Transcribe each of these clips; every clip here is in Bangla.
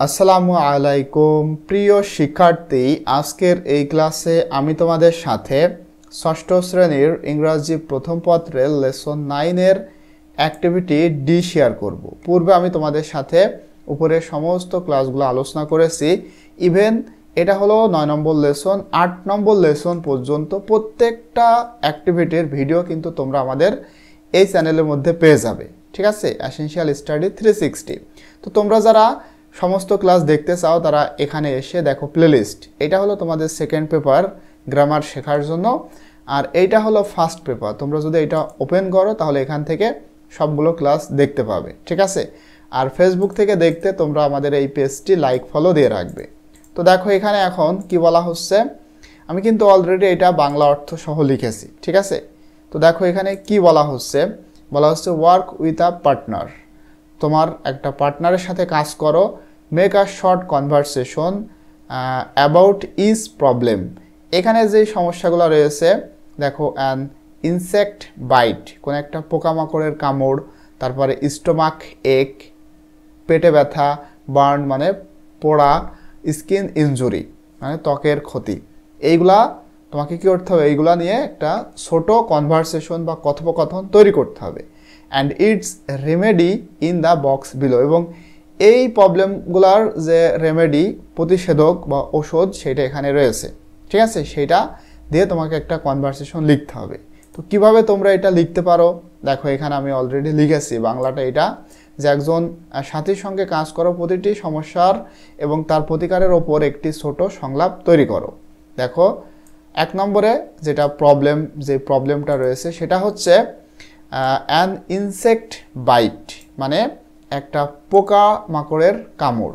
আসসালামু আলাইকুম প্রিয় শিক্ষার্থী, আজকের এই ক্লাসে আমি তোমাদের সাথে ষষ্ঠ শ্রেণীর ইংরাজি প্রথম পত্রের লেসন 9 এর অ্যাক্টিভিটি ডি শেয়ার করব। পূর্বে আমি তোমাদের সাথে উপরে সমস্ত ক্লাসগুলো আলোচনা করেছি। ইভেন এটা হলো 9 নম্বর লেসন, 8 নম্বর লেসন পর্যন্ত প্রত্যেকটা অ্যাক্টিভিটির ভিডিও কিন্তু তোমরা আমাদের এই চ্যানেলের মধ্যে পেয়ে যাবে। ঠিক আছে, এসেনশিয়াল স্টাডি 360। তো তোমরা যারা সমস্ত ক্লাস দেখতে চাও তারা এখানে এসে দেখো প্লেলিস্ট। এটা হলো তোমাদের সেকেন্ড পেপার গ্রামার শেখার জন্য, আর এইটা হলো ফার্স্ট পেপার। তোমরা যদি এটা ওপেন করো তাহলে এখান থেকে সবগুলো ক্লাস দেখতে পাবে। ঠিক আছে, আর ফেসবুক থেকে দেখতে তোমরা আমাদের এই পেজটি লাইক ফলো দিয়ে রাখবে। তো দেখো এখানে এখন কি বলা হচ্ছে, আমি কিন্তু অলরেডি এটা বাংলা অর্থ সহ লিখেছি। ঠিক আছে, তো দেখো এখানে কি বলা হচ্ছে ওয়ার্ক উইথ আ পার্টনার। তোমার একটা পার্টনারের সাথে কাজ করো। Make a short conversation about is problem. এখানে যে সমস্যাগুলো রয়েছে দেখো, অ্যান ইনসেক্ট বাইট, কোনো একটা পোকামাকড়ের কামড়, তারপরে স্টোমাক এক পেটে ব্যথা, বার্ন মানে পোড়া, স্কিন ইনজুরি মানে ত্বকের ক্ষতি। এইগুলা তোমাকে কী করতে হবে, এইগুলা নিয়ে একটা ছোট কনভারসেশন বা কথোপকথন তৈরি করতে হবে। And it's remedy in the box below, এবং এই প্রবলেমগুলার যে রেমেডি প্রতিষেধক বা ওষুধ সেটা এখানে রয়েছে। ঠিক আছে, সেটা দিয়ে তোমাকে একটা কনভারসেশন লিখতে হবে। তো কিভাবে তোমরা এটা লিখতে পারো দেখো, এখানে আমি অলরেডি লিখেছি বাংলাটা এটা, যে একজন সাথীর সঙ্গে কাজ করো, প্রতিটি সমস্যার এবং তার প্রতিকারের ওপর একটি ছোট সংলাপ তৈরি করো। দেখো 1 নম্বরে যেটা প্রবলেমটা রয়েছে সেটা হচ্ছে অ্যান ইনসেক্ট বাইট, মানে একটা পোকা মাকড়ের কামড়।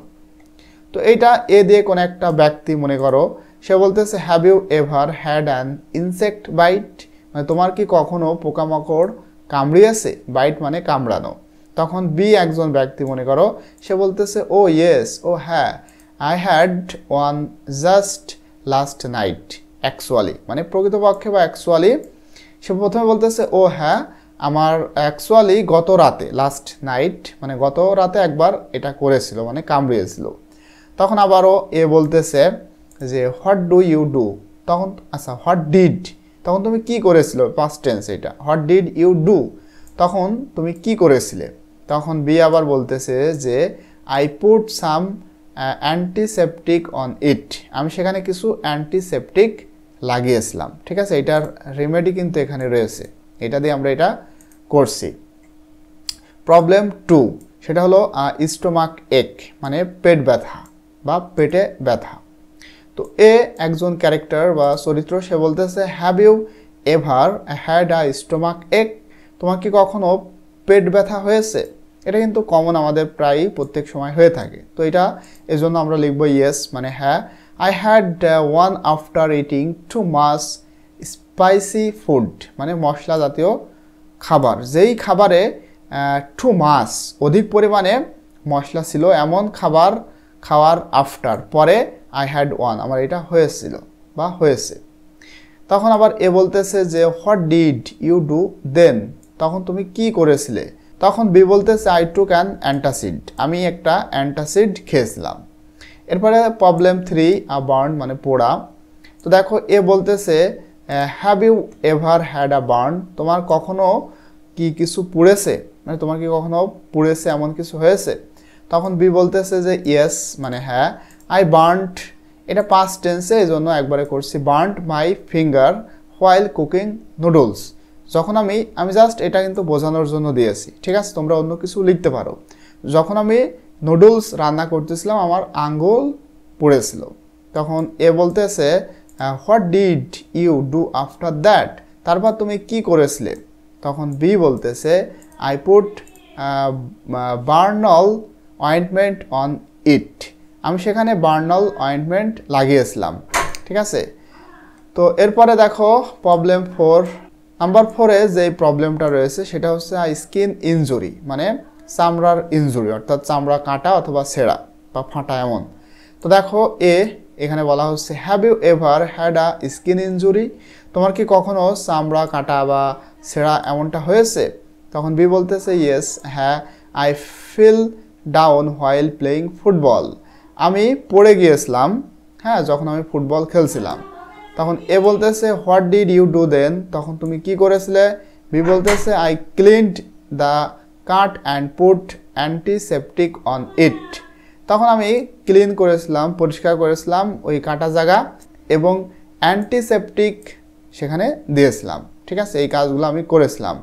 তো এইটা এ দিয়ে কোনো একটা ব্যক্তি মনে করো, সে বলতেছে have you ever had an insect bite, মানে তোমার কি কখনো পোকামাকড় কামড়িয়েছে? বাইট মানে কামড়ানো। তখন বি একজন ব্যক্তি মনে করো, সে বলতেছে ও ইয়েস, ও হ্যাঁ, I had one just last night actually, মানে প্রকৃতপক্ষে বা অ্যাকচুয়ালি। সে প্রথমে বলতেছে ও হ্যাঁ, আমার অ্যাকচুয়ালি গত রাতে, লাস্ট নাইট মানে গত রাতে একবার এটা করেছিল, মানে কামড়িয়েছিল। তখন আবারও এ বলতেছে যে হোয়াট ডু ইউ ডু, তখন আচ্ছা হোয়াট ডিড, তখন তুমি কি করেছিল, পাস্ট টেন্স এটা, হোয়াট ডিড ইউ ডু, তখন তুমি কি করেছিলে। তখন বি আবার বলতেছে যে I put some antiseptic on it, আমি সেখানে কিছু অ্যান্টিসেপটিক লাগিয়েছিলাম। ঠিক আছে, এটার রেমেডি কিন্তু এখানে রয়েছে, এটা দিয়ে আমরা এটা করছি। প্রবলেম 2 সেটা হলো স্টোমাক এক, মানে পেট ব্যথা বা পেটে ব্যথা। তো এ একজন ক্যারেক্টার বা চরিত্র, সে বলতেছে have you ever had a stomach ache, তোমার কি কখনো পেট ব্যথা হয়েছে? এটা কিন্তু কমন, আমাদের প্রায়ই প্রত্যেক সময় হয়ে থাকে। তো এটা এজন্য আমরা লিখবো ইয়েস মানে হ্যাঁ। I had one after eating too much spicy food, মানে মশলা জাতীয় খাবার, যেই খাবারে টু মাছ অধিক পরিমাণে মশলা ছিল, এমন খাবার খাওয়ার আফটার পরে আই হ্যাড ওয়ান, আমার এটা হয়েছিল বা হয়েছে। তখন আবার এ বলতেছে যে what did you do then, তখন তুমি কি করেছিলে? তখন বি বলতেছে আই টুক অ্যান অ্যান্টাসিড, আমি একটা অ্যান্টাসিড খেয়েছিলাম। এরপরে প্রবলেম 3 বার্ন মানে পোড়া। তো দেখো এ বলতেছে have you ever had a burn, তোমার কখনো কি কিছু পুড়েছে, মানে তোমার কি কখনো পুড়েছে এমন কিছু হয়েছে? তখন বি বলতেছে যে ইয়েস মানে হ্যাঁ। আই বার্নড, এটা পাস্ট টেন্সে এই জন্য একবারে করছি, বার্নড মাই ফিঙ্গার হোয়াইল কুকিং নুডলস, যখন আমি জাস্ট এটা কিন্তু বোঝানোর জন্য দিয়েছি। ঠিক আছে, তোমরা অন্য কিছু লিখতে পারো। যখন আমি নুডলস রান্না করতেছিলাম আমার আঙ্গুল পুড়েছিল। তখন এ বলতেছে what did you do after that, তারপর তুমি কি করেছিলে? তখন বি বলতেছে I put Burnol ointment on it, আমি সেখানে বার্নল অয়েন্টমেন্ট লাগিয়েছিলাম। ঠিক আছে, তো এরপরে দেখো প্রবলেম 4 নাম্বার 4-এ যে প্রবলেমটা রয়েছে সেটা হচ্ছে স্কিন ইনজুরি, মানে চামড়ার ইনজুরি, অর্থাৎ চামড়া কাটা অথবা ছেঁড়া বা ফাটা এমন। তো দেখো এখানে বলা হচ্ছে have you ever had a skin injury, তোমার কি কখনো চামড়া কাটা বা ছেঁড়া এমনটা হয়েছে? তখন বি বলতেছে ইয়েস হ্যাঁ, I fell down while playing football, আমি পড়ে গিয়েছিলাম, হ্যাঁ, যখন আমি ফুটবল খেলছিলাম। তখন এ বলতেছে what did you do then, তখন তুমি কি করেছিলে? বি বলতেছে I cleaned the cut and put antiseptic on it, তখন আমি ক্লিন করেছিলাম, পরিষ্কার করেছিলাম ওই কাটা জায়গা এবং অ্যান্টিসেপটিক সেখানে দিয়েছিলাম। ঠিক আছে, এই কাজগুলো আমি করেছিলাম।